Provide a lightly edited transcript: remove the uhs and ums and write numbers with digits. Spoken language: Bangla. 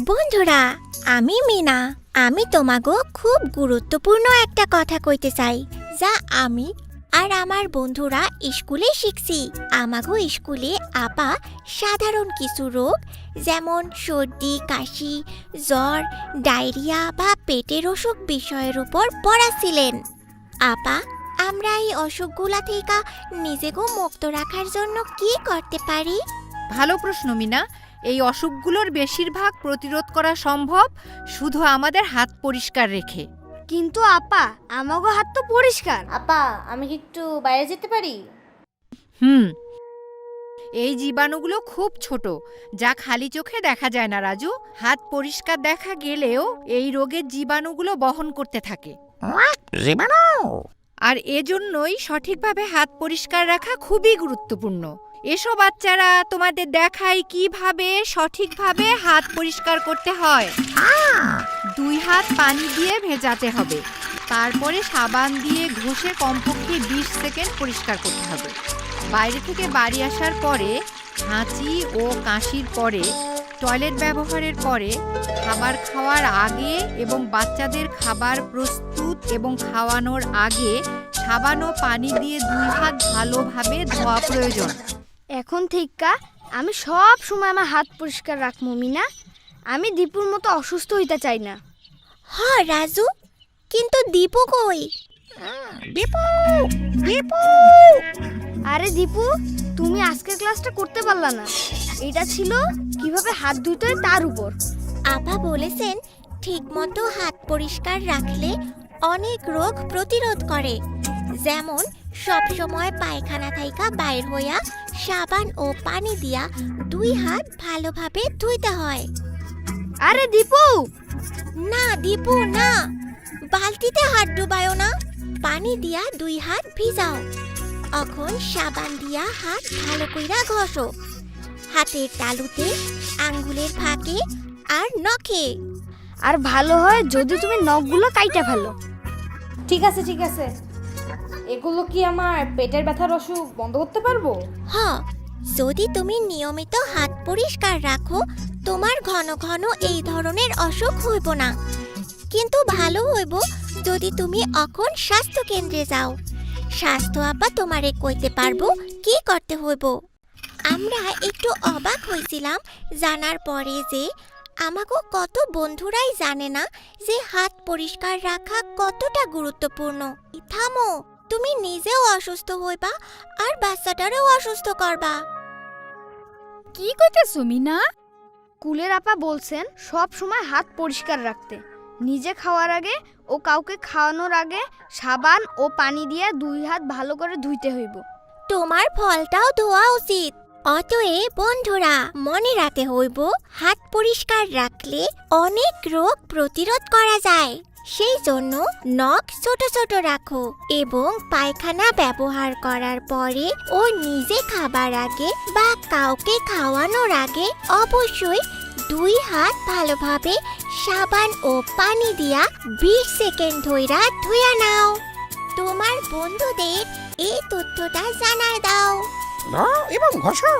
বন্ধুরা, আমি মিনা। আমি তোমাকে খুব গুরুত্বপূর্ণ একটা কথা কইতে চাই, যা আমি আর আমার বন্ধুরা স্কুলে শিখছি। আমাগো স্কুলে আপা সাধারণ কিছু রোগ যেমন সর্দি, কাশি, জ্বর, ডায়রিয়া বা পেটের অসুখ বিষয়ের উপর পড়াছিলেন। আপা, আমরা এই অসুখগুলা থেকে নিজেকে মুক্ত রাখার জন্য কি করতে পারি? ভালো প্রশ্ন মিনা। এই অসুখগুলোর বেশিরভাগ প্রতিরোধ করা সম্ভব শুধু আমাদের হাত পরিষ্কার রেখে। কিন্তু আপা, আমাগো হাত তো পরিষ্কার। আপা, আমি কি একটু বাইরে যেতে পারি? এই জীবাণুগুলো খুব ছোট, যা খালি চোখে দেখা যায় না রাজু। হাত পরিষ্কার দেখা গেলেও এই রোগের জীবাণুগুলো বহন করতে থাকে। জীবাণু? আর এজন্যই সঠিকভাবে হাত পরিষ্কার রাখা খুবই গুরুত্বপূর্ণ। এসো বাচ্চারা, তোমাদের দেখাই কিভাবে সঠিকভাবে হাত পরিষ্কার করতে হয়। 2 হাত পানি দিয়ে ভেজাতে হবে, তারপরে সাবান দিয়ে ঘষে কমপক্ষে 20 সেকেন্ড পরিষ্কার করতে হবে। বাইরে থেকে বাড়ি আসার পরে, হাঁচি ও কাশির পরে, টয়লেট ব্যবহারের পরে, খাবার খাওয়ার আগে এবং বাচ্চাদের খাবার প্রস্তুত এবং খাওয়ানোর আগে সাবান ও পানি দিয়ে 2 হাত ভালোভাবে ধোয়া প্রয়োজন। এখন থেকে আমি সব সময় আমার হাত পরিষ্কার রাখবো মিনা। আমি দীপুর মতো অসুস্থ হইতে চাই না। হ্যাঁ রাজু, কিন্তু দীপু কই? দীপু, দীপু! আরে দীপু, তুমি আজকের ক্লাসটা করতে পারলা না। এটা ছিল কিভাবে হাত ধুইতে হয় তার উপর। আপা বলেছেন ঠিকমতো হাত পরিষ্কার রাখলে অনেক রোগ প্রতিরোধ করে, যেমন সবসময় পায়খানা থাইকা বাইর হইয়া সাবান ও পানি দিয়া 2 হাত ভালোভাবে ধুইতে হয়। আরে দীপু! না দীপু না, বালতিতে হাত ডুবায়ো না, পানি দিয়া 2 হাত ভিজাও। এখন সাবান দিয়া হাত ভালো কইরা ঘষো, হাতের তালুতে, আঙ্গুলের ফাঁকে আর নখে। আর ভালো হয় যদি তুমি নখগুলো কাইটা ফেলো। ঠিক আছে, ঠিক আছে। এগুলো কি আমার পেটের ব্যথার অসুখ বন্ধ করতে পারবো? হ্যাঁ, যদি তুমি নিয়মিত হাত পরিষ্কার রাখো, তোমার ঘন ঘন এই ধরনের অসুখ হইব না। কিন্তু ভালো হইব যদি তুমি এখন স্বাস্থ্য কেন্দ্রে যাও। স্বাস্থ্য আপা তোমারে কইতে পারবো কি করতে হইব। আমরা একটু অবাক হয়েছিলাম জানার পরে যে আমাকে কত বন্ধুরাই জানে না যে হাত পরিষ্কার রাখা কতটা গুরুত্বপূর্ণ। থামো, তুমি নিজেও অসুস্থ হইবা আর বাচ্চাটারেও অসুস্থ করবা। কি কইতেছো মিনা? কুলের আপা বলছেন সব সময় হাত পরিষ্কার রাখতে, নিজে খাওয়ার আগে ও কাউকে খাওয়ানোর আগে সাবান ও পানি দিয়ে 2 হাত ভালো করে ধুইতে হইব। তোমার ফলটাও ধোয়া উচিত। অতএব বন্ধুরা, মনে রাখতে হইব হাত পরিষ্কার রাখলে অনেক রোগ প্রতিরোধ করা যায়। সেই জন্য নখ ছোট ছোট রাখো এবং পায়খানা ব্যবহার করার পরে ও নিজে খাবার আগে বা কাউকে খাওয়ানোর আগে অবশ্যই 2 হাত ভালোভাবে সাবান ও পানি দিয়া 20 সেকেন্ড ধইরা ধুইয়া নাও। তোমার বন্ধুদের এই তথ্যটা জানায় দাও। ধোও এবং ঘষো।